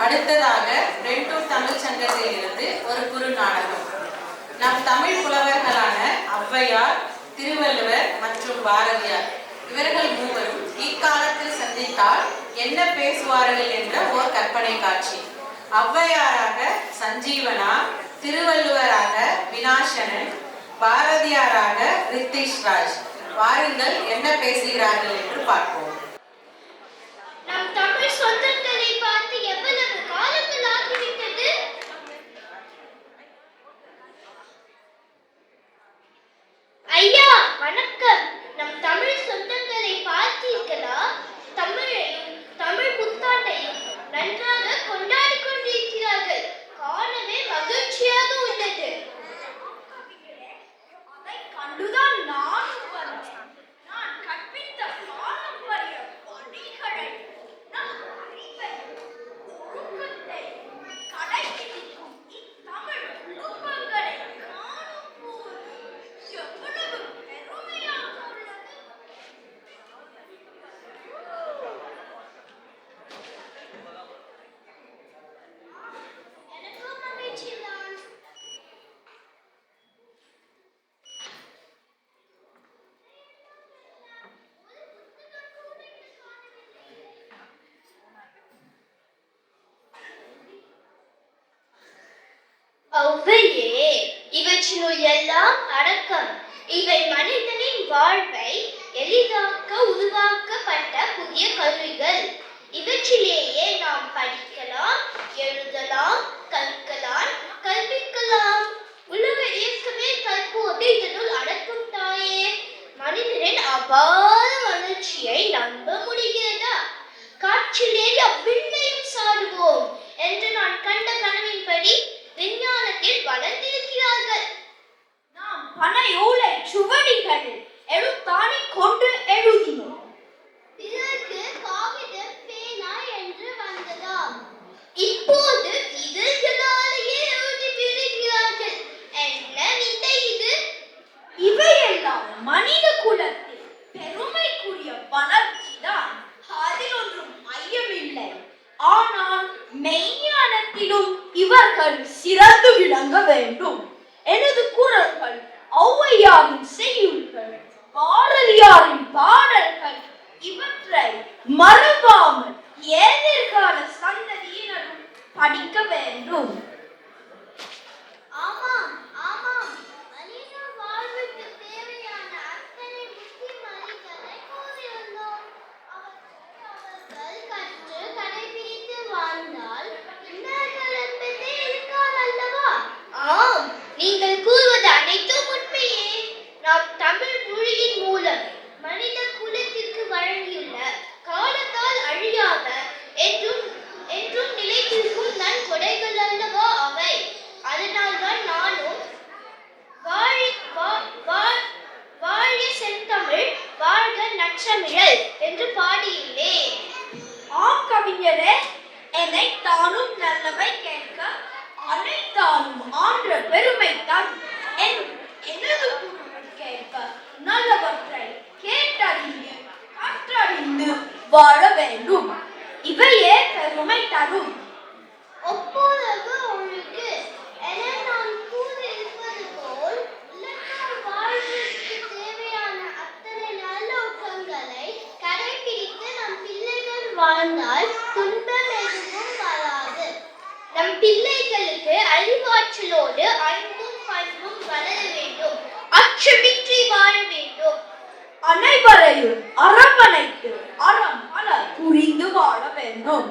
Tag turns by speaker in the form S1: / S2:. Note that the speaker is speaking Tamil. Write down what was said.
S1: அடுத்ததாக ரெண்டூர் தமிழ் சங்கத்தில் இருந்து ஒரு குறுநாடகம். நம் தமிழ் புலவர்களான ஔவையார், திருவள்ளுவர் மற்றும் பாரதியார் இவர்கள் மூவரும் இக்காலத்தில் சந்தித்தால் என்ன பேசுவார்கள் என்ற ஓர் கற்பனை காட்சி. ஔவையாராக சஞ்சீவனா, திருவள்ளுவராக வினாசனன், பாரதியாராக ரித்திஷ் ராஜ். வாருங்கள் என்ன பேசுகிறார்கள் என்று பார்ப்போம்.
S2: நம் தமிழ் சொந்தங்களை பார்த்து எவ்வளவு காலங்கள் ஆகிவிட்டது. ஐயா வணக்கம். நம் தமிழ் சொந்தங்களை பார்த்தீர்களா? தமிழையும் தமிழ் புத்தாண்டையும் நன்றாக கொண்டாடி கொண்டிருக்கிறார்கள். காணவே மகிழ்ச்சியாக உள்ளது. அதை கண்டுதான் நானும் வந்தேன். நான் கற்பித்த பாரம்பரிய பணிகளை கடைபிடிக்கும் இத்தமிழ் குடும்பங்களை காணும் போது எவ்வளவு பெருமையாக உள்ளது. எனக்கும் மகிழ்ச்சிதான். ஔவையே, இவற்றினுள் எல்லாம் அடக்கம். இவை மனிதனின் வாழ்வை எளிதாக்க உருவாக்கப்பட்ட புதிய கருவிகள். இவற்றிலேயே நாம் படிக்கலாம், எழுதலாம், கற்கலாம், கற்பிக்கலாம். உலக இயக்கமே தற்போது இதனுள் அடக்கும் தாயே. மனிதனின் அபார வளர்ச்சியை நம்ப முடிகிறதா? காற்றிலேயே அவ்விண்ணையும் சாடுவோம் என்று நான் கண்ட கனவின்படி விஞ்ஞானத்தில் வளர்ந்திருக்கிறார்கள். நாம் பனை ஓலை சுவடிகளில் எழுத்தாணி கொண்டு எழுதினோம். இதற்கு காகிதம், பேனா என்று வந்ததாம். இப்போது இதழ்களாலேயே எழுதி விடுகிறார்கள். என்ன விந்தை இது! இவையெல்லாம் மனித குலத்தில் பெருமைக்குரிய வளர்ச்சிதான். அதில் ஒன்றும் ஐயமில்லை. ஆனால் மெய்ஞானத்திலும் இவர்கள் சிறந்து விளங்க வேண்டும். எனது குரல்கள், ஔவையாரின் செய்யுள்கள், பாரதியாரின் பாடல்கள் இவற்றை மறவாமல் எதிர்கால சந்ததியினரும் படிக்க வேண்டும். ஆமாம் ஆமாம், மனித வாழ்வுக்கு தேவையான அத்தனை புத்திமதிகளை கூறியுள்ளோம். அவர்கள் கற்று கடைபிடித்து வாழ்ந்தால் இன்னர்கள் என்பதே இருக்காது அல்லவா? ஆம், நீங்கள் கூறுவது அனைத்தும் உண்மையே. நாம் தமிழ் மொழியின் மூலம் மனித குலத்திற்கு வழங்கியுள்ள காலத்தால் அழியாத என்றும் என்றும் நிலைத்திருக்கும் நன்கொடைகள் அல்லவா அவை. அதனால்தான் நானும் வாழிய செந்தமிழ், வாழ்க நற்றமிழல் என்று பாடியுள்ளேன். ஆம் கவிஞரே, என்னை தானும் நல்லவை கேட்க அனைத்தானும் ஆன்ற பெருமைத்தான். எனது குரல் கேட்க நல்லவற்றை கேட்டறிந்து கற்றறிந்து வாழ வேண்டும். இவையே பெருமை தரும். ஒப்புரவு ஒழுக்கு என நான் கூறியிருப்பது போல் உலக வாழ்விற்கு தேவையான அத்தனை நல்லொழுக்கங்களை கடைபிடித்து நம் பிள்ளைகள் வாழ்ந்தால் துன்பம் எதுவும் வராது. நம் பிள்ளைகளுக்கு அறிவாற்றலோடு அன்பும் பண்பும் வளர வேண்டும். அச்சமின்றி வாழ வேண்டும். அனைவரையும் அரவணைத்து அறம் பல புரிந்து வாழ வேண்டும்.